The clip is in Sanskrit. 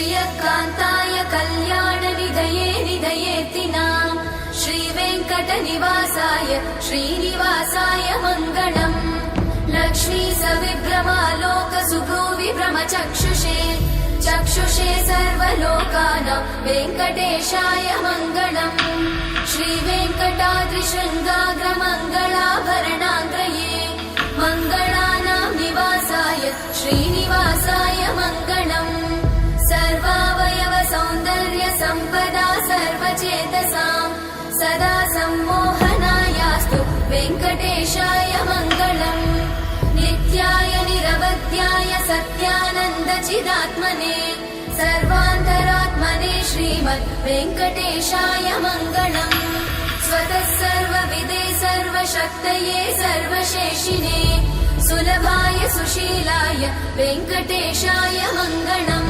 श्रियकान्ताय कल्याणनिधये निधयेतिनाम् श्रीवेङ्कटनिवासाय श्रीनिवासाय मङ्गलम् लक्ष्मी सविभ्रमालोक सुभ्रूविभ्रमचक्षुषे चक्षुषे सर्वलोकानां वेङ्कटेशाय मङ्गलम् श्रीवेङ्कटाद्रिशृङ्गाग्रमङ्गलाभरणाङ्गये मङ्गलानां निवासाय श्रीनिवासाय मङ्गलम् सर्वावयव सौन्दर्य सम्पदा सर्वचेतसां सदा सम्मोहनायास्तु वेङ्कटेशाय मङ्गलम् नित्याय निरवध्याय सत्यानन्दचिदात्मने सर्वान्तरात्मने श्रीमद् वेङ्कटेशाय मङ्गलम् स्वतः सर्वविदे सर्वशक्तये सर्वशेषिने सुलभाय सुशीलाय वेङ्कटेशाय मङ्गलम्।